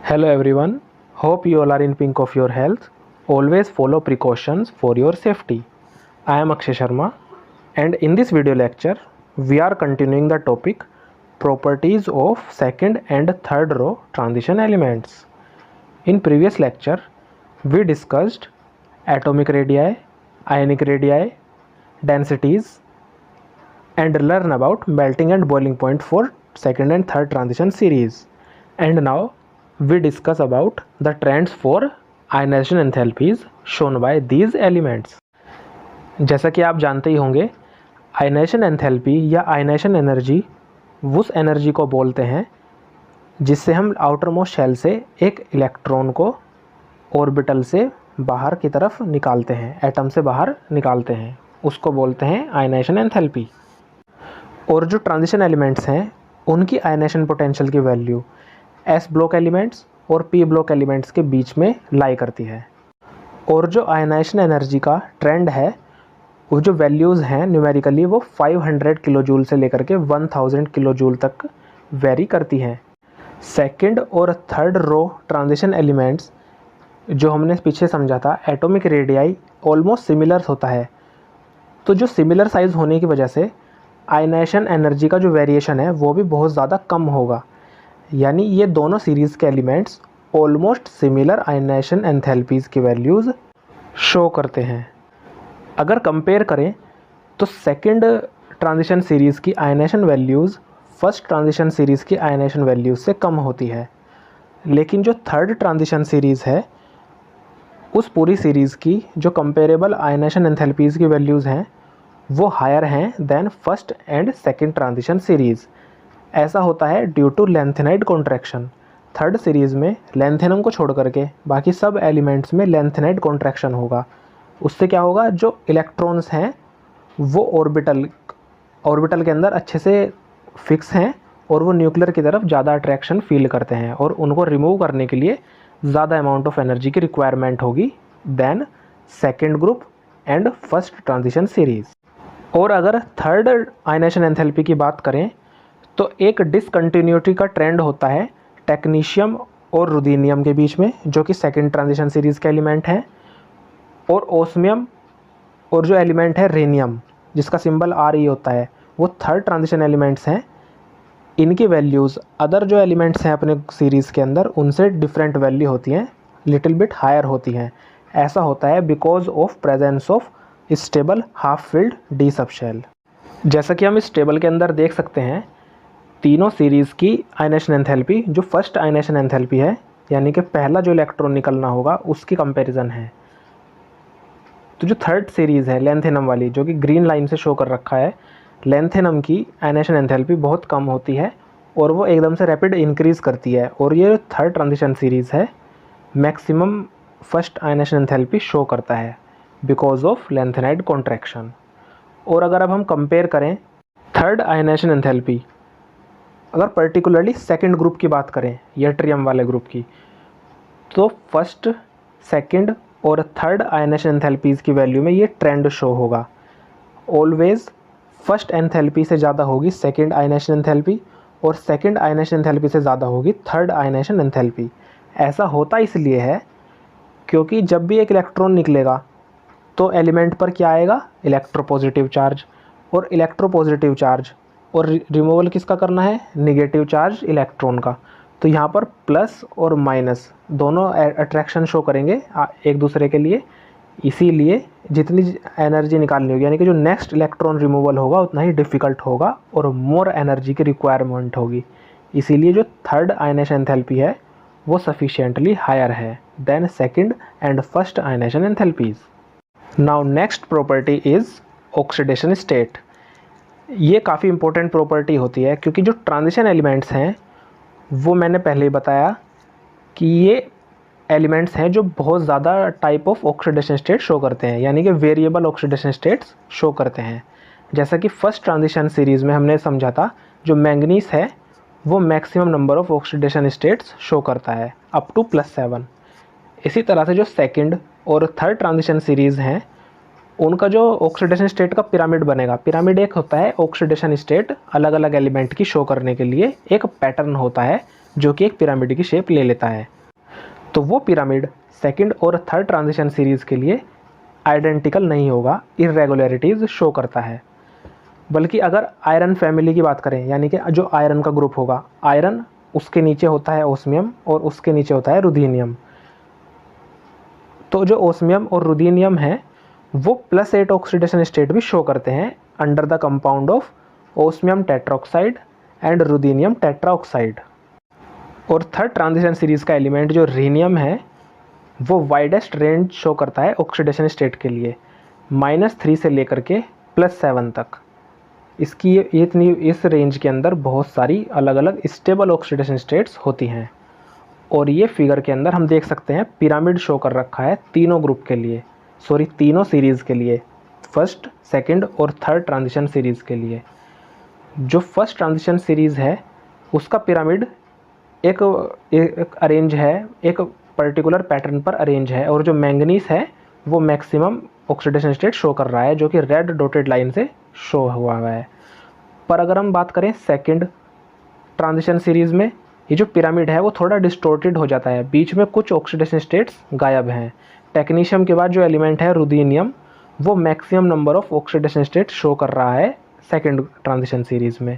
Hello everyone, hope you all are in pink of your health. Always follow precautions for your safety. I am Akshay Sharma and in this video lecture we are continuing the topic properties of second and third row transition elements. In previous lecture we discussed atomic radii, ionic radii, densities and learn about melting and boiling point for second and third transition series. And now we discuss about the trends for ionization enthalpies shown by these elements. जैसा कि आप जानते ही होंगे, ionization enthalpy या ionization energy उस energy को बोलते हैं जिससे हम आउटर मोस्ट शेल से एक इलेक्ट्रॉन को ऑर्बिटल से बाहर की तरफ निकालते हैं, एटम से बाहर निकालते हैं, उसको बोलते हैं आयनाइजेशन एंथैल्पी। और जो ट्रांजिशन एलिमेंट्स हैं उनकी आयनाइजेशन पोटेंशियल की वैल्यू एस ब्लॉक एलिमेंट्स और पी ब्लॉक एलिमेंट्स के बीच में लाई करती है। और जो आयनाइजेशन एनर्जी का ट्रेंड है वो जो वैल्यूज़ हैं न्यूमेरिकली वो 500 किलो जूल से लेकर के 1000 किलो जूल तक वेरी करती हैं। सेकंड और थर्ड रो ट्रांजिशन एलिमेंट्स जो हमने पीछे समझा था एटॉमिक रेडियाई ऑलमोस्ट सिमिलर होता है, तो जो सिमिलर साइज़ होने की वजह से आयनाइजेशन एनर्जी का जो वेरिएशन है वो भी बहुत ज़्यादा कम होगा। यानी ये दोनों सीरीज़ के elements almost similar ionisation enthalpies की वैल्यूज़ शो करते हैं। अगर कंपेयर करें तो सेकंड ट्रांजिशन सीरीज़ की ionisation values first transition series की आयनाइजेशन वैल्यूज़ से कम होती है, लेकिन जो थर्ड ट्रांजिशन सीरीज़ है उस पूरी सीरीज़ की जो कंपेरेबल आयनाइजेशन एंथैल्पीज़ की वैल्यूज़ हैं वो हायर हैं then first and second transition series. ऐसा होता है due to lanthanide contraction. Third series में लेंथेनम को छोड़ करके बाकी सब एलिमेंट्स में लेंथेनाइड कॉन्ट्रैक्शन होगा। उससे क्या होगा, जो इलेक्ट्रॉन्स हैं वो ऑर्बिटल के अंदर अच्छे से फिक्स हैं और वो न्यूक्लियर की तरफ ज़्यादा अट्रैक्शन फील करते हैं और उनको रिमूव करने के लिए ज़्यादा अमाउंट ऑफ एनर्जी की रिक्वायरमेंट होगी then second group and first transition series. और अगर थर्ड आयनाइजेशन एंथैल्पी की बात करें तो एक डिसकंटिन्यूटी का ट्रेंड होता है टेक्नीशियम और रुदीनियम के बीच में, जो कि सेकंड ट्रांजिशन सीरीज़ के एलिमेंट हैं, और ओस्मियम और जो एलिमेंट है रेनियम जिसका सिंबल RE होता है वो थर्ड ट्रांजिशन एलिमेंट्स हैं। इनकी वैल्यूज़ अदर जो एलिमेंट्स हैं अपने सीरीज़ के अंदर उनसे डिफरेंट वैल्यू होती हैं, लिटिल बिट हायर होती हैं। ऐसा होता है because of presence of stable half filled D subshell. जैसा कि हम इस टेबल के अंदर देख सकते हैं, तीनों सीरीज़ की आयनाइजेशन एंथैल्पी जो फर्स्ट आयनाइजेशन एंथैल्पी है यानी कि पहला जो इलेक्ट्रॉन निकलना होगा उसकी कंपैरिजन है। तो जो थर्ड सीरीज़ है लेंथेनम वाली, जो कि ग्रीन लाइन से शो कर रखा है, लेंथेनम की आयनाइजेशन एंथैल्पी बहुत कम होती है और वो एकदम से रैपिड इंक्रीज़ करती है। और ये थर्ड ट्रांजिशन सीरीज़ है maximum first ionisation enthalpy show करता है बिकॉज ऑफ लेंथेनाइड कॉन्ट्रैक्शन। और अगर अब हम कंपेयर करें थर्ड आयनाइजेशन एंथैल्पी, अगर पर्टिकुलरली सेकंड ग्रुप की बात करें यट्रियम वाले ग्रुप की, तो फर्स्ट सेकंड और थर्ड आयनाइजेशन एंथैल्पीज़ की वैल्यू में ये ट्रेंड शो होगा। ऑलवेज फर्स्ट एंथैल्पी से ज़्यादा होगी सेकंड आयनाइजेशन एंथैल्पी और सेकंड आयनाइजेशन एंथैल्पी से ज़्यादा होगी थर्ड आयनाइजेशन एंथैल्पी। ऐसा होता इसलिए है क्योंकि जब भी एक इलेक्ट्रॉन निकलेगा तो एलिमेंट पर क्या आएगा, इलेक्ट्रोपॉजिटिव चार्ज, और इलेक्ट्रोपॉजिटिव चार्ज और रिमूवल किसका करना है, निगेटिव चार्ज इलेक्ट्रॉन का। तो यहाँ पर प्लस और माइनस दोनों अट्रैक्शन शो करेंगे एक दूसरे के लिए, इसीलिए जितनी एनर्जी निकालनी होगी यानी कि जो नेक्स्ट इलेक्ट्रॉन रिमूवल होगा उतना ही डिफ़िकल्ट होगा और मोर एनर्जी की रिक्वायरमेंट होगी। इसीलिए जो थर्ड आयनाइजेशन एंथैल्पी है वो सफिशिएंटली हायर है than second and first ionization enthalpies. Now next property is oxidation state. ये काफ़ी इंपॉर्टेंट प्रॉपर्टी होती है क्योंकि जो ट्रांजिशन एलिमेंट्स हैं वो मैंने पहले ही बताया कि ये एलिमेंट्स हैं जो बहुत ज़्यादा type of oxidation state show करते हैं, यानी कि वेरिएबल ऑक्सीडेशन स्टेट्स शो करते हैं। जैसा कि फर्स्ट ट्रांजिशन सीरीज़ में हमने समझा था, जो मैंगनीस है वो maximum number of oxidation states show करता है अप टू +7। इसी तरह से जो सेकंड और थर्ड ट्रांजिशन सीरीज़ हैं उनका जो ऑक्सीडेशन स्टेट का पिरामिड बनेगा, पिरामिड एक होता है ऑक्सीडेशन स्टेट अलग अलग एलिमेंट की शो करने के लिए एक पैटर्न होता है जो कि एक पिरामिड की शेप ले लेता है। तो वो पिरामिड सेकंड और थर्ड ट्रांजिशन सीरीज़ के लिए आइडेंटिकल नहीं होगा, इरेगुलरिटीज़ शो करता है। बल्कि अगर आयरन फैमिली की बात करें, यानी कि जो आयरन का ग्रुप होगा, आयरन उसके नीचे होता है ओस्मियम और उसके नीचे होता है रुदीनियम। तो जो ओस्मियम और रुदीनियम है वो +8 ऑक्सीडेशन स्टेट भी शो करते हैं under the compound of osmium tetroxide and ruthenium tetroxide. और थर्ड ट्रांजिशन सीरीज़ का एलिमेंट जो रीनियम है वो वाइडेस्ट रेंज शो करता है ऑक्सीडेशन स्टेट के लिए, -3 से लेकर के +7 तक। इसकी इतनी इस रेंज के अंदर बहुत सारी अलग अलग स्टेबल ऑक्सीडेशन स्टेट्स होती हैं। और ये फिगर के अंदर हम देख सकते हैं पिरामिड शो कर रखा है तीनों ग्रुप के लिए, तीनों सीरीज़ के लिए, फर्स्ट, सेकंड और थर्ड ट्रांजिशन सीरीज़ के लिए। जो फर्स्ट ट्रांजिशन सीरीज़ है उसका पिरामिड एक अरेंज है, एक पर्टिकुलर पैटर्न पर अरेंज है, और जो मैंगनीज है वो मैक्सिमम ऑक्सीडेशन स्टेट शो कर रहा है, जो कि रेड डॉटेड लाइन से शो हुआ है। पर अगर हम बात करें सेकंड ट्रांजिशन सीरीज़ में, ये जो पिरामिड है वो थोड़ा डिस्टोर्टेड हो जाता है, बीच में कुछ ऑक्सीडेशन स्टेट्स गायब हैं। टेक्नीशियम के बाद जो एलिमेंट है रुदीनियम वो maximum number of oxidation state show कर रहा है सेकंड ट्रांजिशन सीरीज़ में।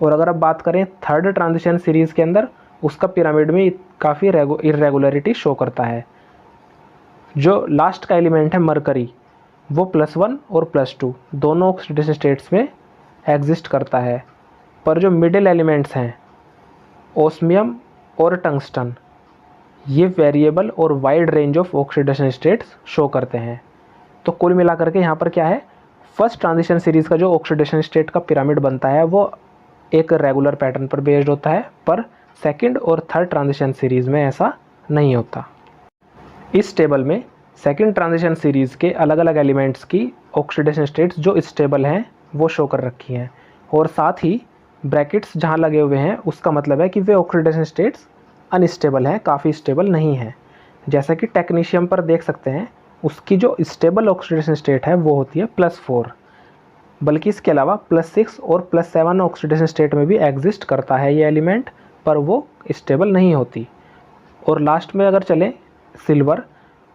और अगर अब बात करें थर्ड ट्रांजिशन सीरीज़ के अंदर, उसका पिरामिड में काफ़ी इरेगुलरिटी शो करता है। जो लास्ट का एलिमेंट है मरकरी वो +1 और +2 दोनों ऑक्सीडेशन स्टेट्स में एग्जिस्ट करता है। पर जो मिडिल एलिमेंट्स हैं ओस्मियम और टंगस्टन, ये वेरिएबल और wide range of oxidation states show करते हैं। तो कुल मिलाकर के यहाँ पर क्या है, फर्स्ट ट्रांजिशन सीरीज़ का जो ऑक्सीडेशन स्टेट का पिरामिड बनता है वो एक रेगुलर पैटर्न पर बेस्ड होता है, पर सेकंड और थर्ड ट्रांजिशन सीरीज़ में ऐसा नहीं होता। इस टेबल में सेकंड ट्रांजिशन सीरीज़ के अलग अलग एलिमेंट्स की ऑक्सीडेशन स्टेट्स जो स्टेबल हैं वो शो कर रखी हैं, और साथ ही ब्रैकेट्स जहाँ लगे हुए हैं उसका मतलब है कि वे ऑक्सीडेशन स्टेट्स अनस्टेबल हैं, काफ़ी स्टेबल नहीं हैं। जैसा कि टेक्नीशियम पर देख सकते हैं, उसकी जो स्टेबल ऑक्सीडेशन स्टेट है वो होती है +4, बल्कि इसके अलावा +6 और +7 ऑक्सीडेशन स्टेट में भी एग्जिस्ट करता है ये एलिमेंट, पर वो स्टेबल नहीं होती। और लास्ट में अगर चलें, सिल्वर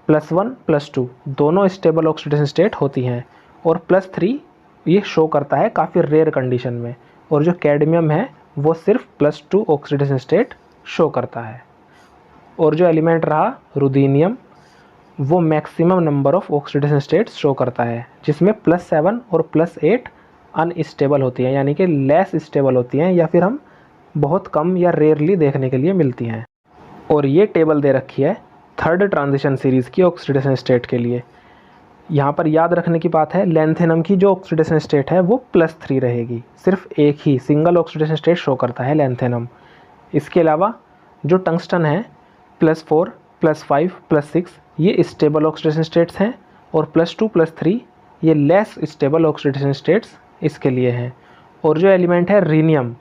+1 +2 दोनों स्टेबल ऑक्सीडेशन स्टेट होती हैं, और +3 ये शो करता है काफ़ी रेयर कंडीशन में, और जो कैडमियम है वो सिर्फ +2 ऑक्सीडेशन स्टेट शो करता है। और जो एलिमेंट रहा रुदीनियम वो maximum number of oxidation states show करता है, जिसमें +7 और +8 अनस्टेबल होती हैं, यानी कि लेस स्टेबल होती हैं, या फिर हम बहुत कम या रेयरली देखने के लिए मिलती हैं। और ये टेबल दे रखी है थर्ड ट्रांजिशन सीरीज़ की ऑक्सीडेशन स्टेट के लिए। यहाँ पर याद रखने की बात है, लैंथेनम की जो ऑक्सीडेशन स्टेट है वो +3 रहेगी, सिर्फ एक ही सिंगल ऑक्सीडेशन स्टेट शो करता है लैंथेनम। इसके अलावा जो टंगस्टन है +4 +5 +6 ये स्टेबल ऑक्सीडेशन स्टेट्स हैं, और +2 +3 ये लेस स्टेबल ऑक्सीडेशन स्टेट्स इसके लिए हैं। और जो एलिमेंट है रीनियम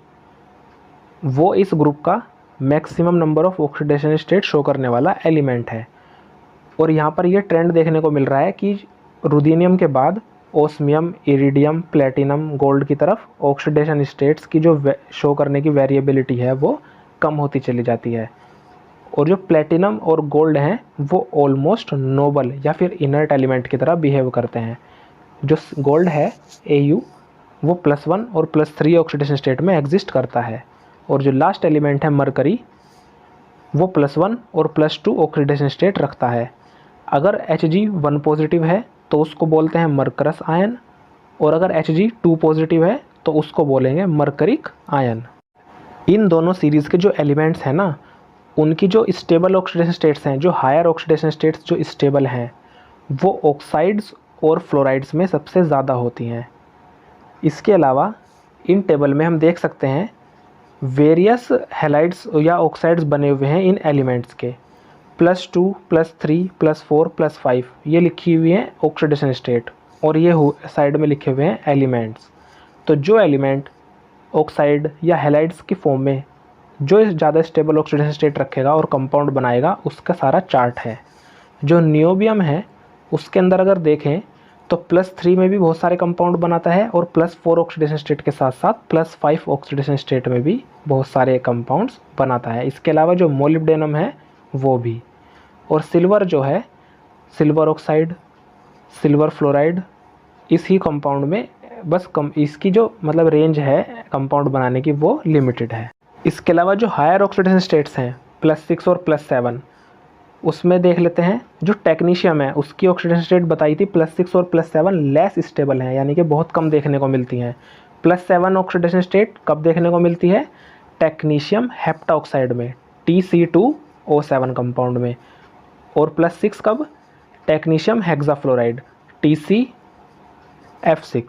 वो इस ग्रुप का maximum number of oxidation state show करने वाला एलिमेंट है। और यहाँ पर ये ट्रेंड देखने को मिल रहा है कि रुदीनियम के बाद ओस्मियम, इरिडियम, प्लेटिनम, गोल्ड की तरफ ऑक्सीडेशन स्टेट्स की जो शो करने की वेरिएबिलिटी है वो कम होती चली जाती है। और जो प्लेटिनम और गोल्ड हैं वो ऑलमोस्ट नोबल या फिर इनर्ट एलिमेंट की तरह बिहेव करते हैं। जो गोल्ड है Au वो +1 और +3 ऑक्सीडेशन स्टेट में एग्जिस्ट करता है, और जो लास्ट एलिमेंट है मरकरी वो +1 और +2 ऑक्सीडेशन स्टेट रखता है। अगर Hg 1 पॉजिटिव है तो उसको बोलते हैं मरकरस आयन, और अगर Hg 2 पॉजिटिव है तो उसको बोलेंगे मरकरिक आयन। इन दोनों सीरीज़ के जो एलिमेंट्स हैं ना, उनकी जो स्टेबल ऑक्सीडेशन स्टेट्स हैं, जो हायर ऑक्सीडेशन स्टेट्स जो स्टेबल हैं, वो ऑक्साइड्स और फ्लोराइड्स में सबसे ज़्यादा होती हैं। इसके अलावा इन टेबल में हम देख सकते हैं वेरियस हैलाइड्स या ऑक्साइड्स बने हुए हैं इन एलिमेंट्स के, +2 +3 +4 +5 ये लिखी हुई हैं ऑक्सीडेशन स्टेट, और ये साइड में लिखे हुए हैं एलिमेंट्स। तो जो एलिमेंट ऑक्साइड या हैलाइड्स की फॉर्म में जो ज़्यादा स्टेबल ऑक्सीडेशन स्टेट रखेगा और कंपाउंड बनाएगा उसका सारा चार्ट है। जो नियोबियम है उसके अंदर अगर देखें तो +3 में भी बहुत सारे कंपाउंड बनाता है, और +4 ऑक्सीडेशन स्टेट के साथ साथ +5 ऑक्सीडेशन स्टेट में भी बहुत सारे कंपाउंड्स बनाता है। इसके अलावा जो मोलिब्डेनम है वो भी, और सिल्वर जो है, सिल्वर ऑक्साइड, सिल्वर फ्लोराइड, इसी कंपाउंड में बस इसकी जो मतलब रेंज है कंपाउंड बनाने की वो लिमिटेड है। इसके अलावा जो हायर ऑक्सीडेशन स्टेट्स हैं +6 और +7, उसमें देख लेते हैं। जो टेक्नीशियम है उसकी ऑक्सीडेशन स्टेट बताई थी +6 और +7 लेस स्टेबल हैं, यानी कि बहुत कम देखने को मिलती हैं। +7 ऑक्सीडेशन स्टेट कब देखने को मिलती है? टेक्नीशियम हेप्टाऑक्साइड में, Tc2O7 कंपाउंड में। और +6 कब? Technetium hexafluoride, TcF6।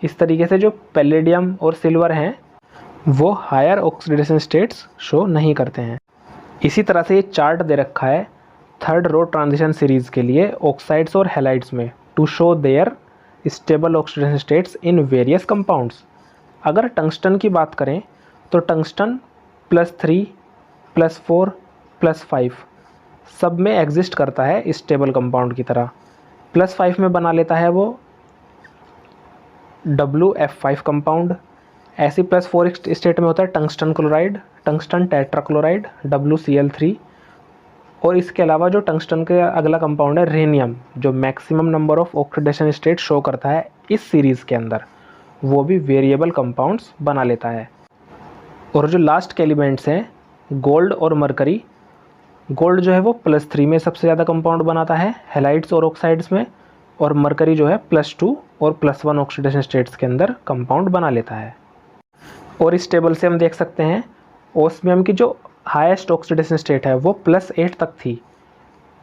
इस तरीके से जो पैलेडियम और सिल्वर हैं वो हायर ऑक्सीडेशन स्टेट्स शो नहीं करते हैं। इसी तरह से ये चार्ट दे रखा है थर्ड रो ट्रांजिशन सीरीज़ के लिए ऑक्साइड्स और हैलाइड्स में, to show their stable oxidation states in various compounds. अगर टंगस्टन की बात करें तो टंगस्टन +3, +4, +5 सब में एग्जिस्ट करता है स्टेबल कंपाउंड की तरह। +5 में बना लेता है वो WF5 कंपाउंड। ऐसी +4 स्टेट में होता है tungsten chloride, tungsten tetrachloride, WCl3। और इसके अलावा जो टंगस्टन के अगला कंपाउंड है रेनियम, जो maximum number of oxidation state show करता है इस सीरीज़ के अंदर, वो भी वेरिएबल कंपाउंड्स बना लेता है। और जो लास्ट के एलिमेंट्स हैं गोल्ड और मरकरी, गोल्ड जो है वो +3 में सबसे ज़्यादा कंपाउंड बनाता है हैलाइड्स और ऑक्साइड्स में, और मरकरी जो है +2 और +1 ऑक्सीडेशन स्टेट्स के अंदर कंपाउंड बना लेता है। और इस टेबल से हम देख सकते हैं ओस्मियम की जो हाईएस्ट ऑक्सीडेशन स्टेट है वो +8 तक थी।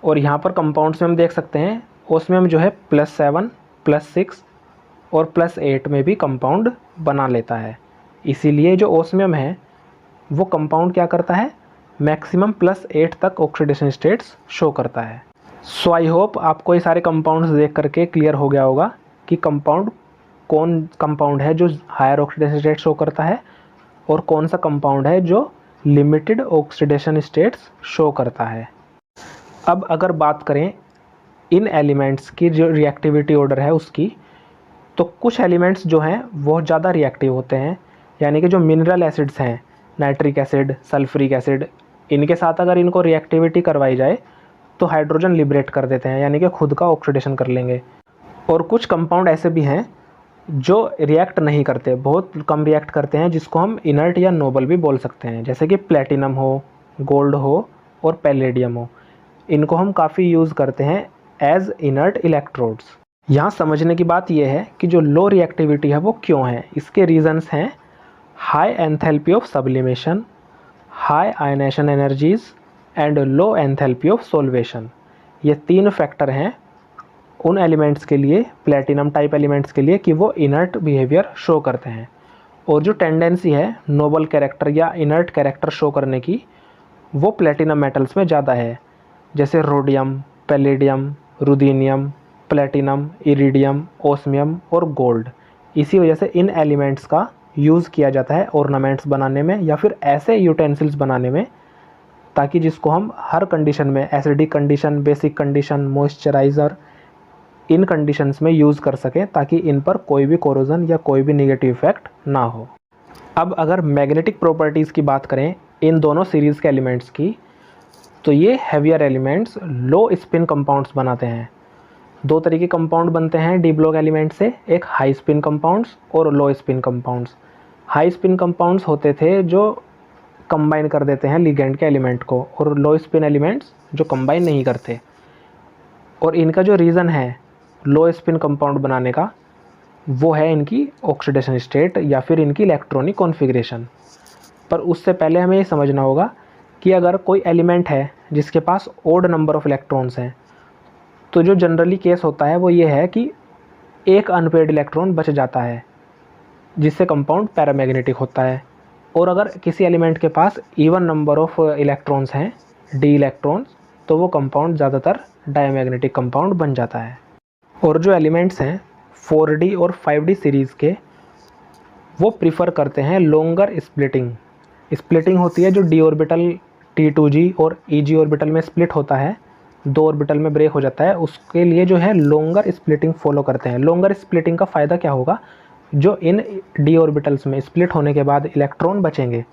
और यहाँ पर कंपाउंड्स में हम देख सकते हैं ओस्मियम जो है +7, +6 और +8 में भी कंपाउंड बना लेता है। इसीलिए जो ओस्मियम है वो कंपाउंड क्या करता है? मैक्सिमम +8 तक ऑक्सीडेशन स्टेट्स शो करता है। सो आई होप आपको ये सारे कंपाउंड्स देख करके क्लियर हो गया होगा कि कौन कंपाउंड है जो हायर ऑक्सीडेशन स्टेट शो करता है और कौन सा कंपाउंड है जो लिमिटेड ऑक्सीडेशन स्टेट्स शो करता है। अब अगर बात करें इन एलिमेंट्स की जो रिएक्टिविटी ऑर्डर है उसकी, तो कुछ एलिमेंट्स जो हैं वो ज़्यादा रिएक्टिव होते हैं, यानी कि जो मिनरल एसिड्स हैं, नाइट्रिक एसिड, सल्फ्यूरिक एसिड, इनके साथ अगर इनको रिएक्टिविटी करवाई जाए तो हाइड्रोजन लिबरेट कर देते हैं, यानी कि खुद का ऑक्सीडेशन कर लेंगे। और कुछ कंपाउंड ऐसे भी हैं जो रिएक्ट नहीं करते, बहुत कम रिएक्ट करते हैं, जिसको हम इनर्ट या नोबल भी बोल सकते हैं, जैसे कि प्लेटिनम हो, गोल्ड हो और पैलेडियम हो। इनको हम काफ़ी यूज़ करते हैं एज इनर्ट इलेक्ट्रोड्स। यहाँ समझने की बात यह है कि जो लो रिएक्टिविटी है वो क्यों है। इसके रीजंस हैं high enthalpy of sublimation, high ionisation energies and low enthalpy of solution. ये 3 फैक्टर हैं उन एलिमेंट्स के लिए, प्लेटिनम टाइप एलिमेंट्स के लिए, कि वो इनर्ट बिहेवियर शो करते हैं। और जो टेंडेंसी है नोबल कैरेक्टर या इनर्ट कैरेक्टर शो करने की, वो प्लेटिनम मेटल्स में ज़्यादा है, जैसे rhodium, palladium, ruthenium, platinum, iridium, osmium और गोल्ड। इसी वजह से इन एलिमेंट्स का यूज़ किया जाता है ऑर्नामेंट्स बनाने में या फिर ऐसे यूटेंसिल्स बनाने में, ताकि जिसको हम हर कंडीशन में, acidic condition, basic condition, moisturizer, इन कंडीशंस में यूज़ कर सकें, ताकि इन पर कोई भी कोरोजन या कोई भी नेगेटिव इफेक्ट ना हो। अब अगर मैग्नेटिक प्रॉपर्टीज़ की बात करें इन दोनों सीरीज़ के एलिमेंट्स की, तो ये हैवियर एलिमेंट्स लो स्पिन कंपाउंड्स बनाते हैं। 2 तरीके कंपाउंड बनते हैं डी ब्लॉक एलिमेंट से, एक हाई स्पिन कंपाउंड्स और लो spin compounds. High spin compounds होते थे जो कंबाइन कर देते हैं लिगेंड के एलिमेंट को, और लो स्पिन एलिमेंट्स जो कंबाइन नहीं करते। और इनका जो रीज़न है लो स्पिन कंपाउंड बनाने का, वो है इनकी ऑक्सीडेशन स्टेट या फिर इनकी इलेक्ट्रॉनिक कॉन्फ़िगरेशन। पर उससे पहले हमें ये समझना होगा कि अगर कोई एलिमेंट है जिसके पास ओड नंबर ऑफ इलेक्ट्रॉन्स हैं, तो जो जनरली केस होता है वो ये है कि एक अनपेड इलेक्ट्रॉन बच जाता है, जिससे कंपाउंड पैरामैग्नेटिक होता है। और अगर किसी एलिमेंट के पास इवन नंबर ऑफ इलेक्ट्रॉन्स हैं, डी इलेक्ट्रॉन्स, तो वो कंपाउंड ज़्यादातर डायमैग्नेटिक कंपाउंड बन जाता है। और जो एलिमेंट्स हैं 4D और 5D सीरीज़ के, वो प्रीफर करते हैं लॉन्गर स्प्लिटिंग। स्प्लिटिंग होती है जो डी ऑर्बिटल T2G और EG ऑर्बिटल में स्प्लिट होता है, 2 ऑर्बिटल में ब्रेक हो जाता है, उसके लिए जो है लॉन्गर स्प्लिटिंग फॉलो करते हैं। लॉन्गर स्प्लिटिंग का फ़ायदा क्या होगा? जो इन डी ऑर्बिटल्स में स्प्लिट होने के बाद इलेक्ट्रॉन बचेंगे,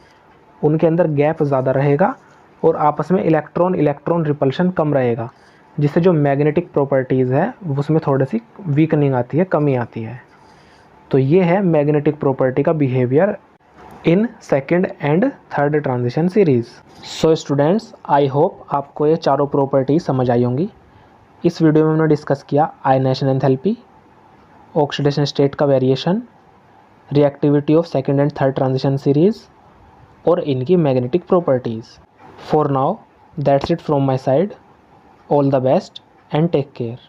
उनके अंदर गैप ज़्यादा रहेगा और आपस में इलेक्ट्रॉन इलेक्ट्रॉन रिपल्शन कम रहेगा, जिससे जो मैग्नेटिक प्रॉपर्टीज़ है उसमें थोड़ी सी वीकनिंग आती है, कमी आती है। तो ये है मैग्नेटिक प्रॉपर्टी का behaviour in second and third transition series. So students, I hope आपको ये चारों प्रॉपर्टी समझ आई होंगी। इस वीडियो में हमने डिस्कस किया आयनेशन एंथैल्पी, ऑक्सीडेशन स्टेट का variation, reactivity of second and third transition series और इनकी magnetic properties. For now that's it from my side. All the best and take care.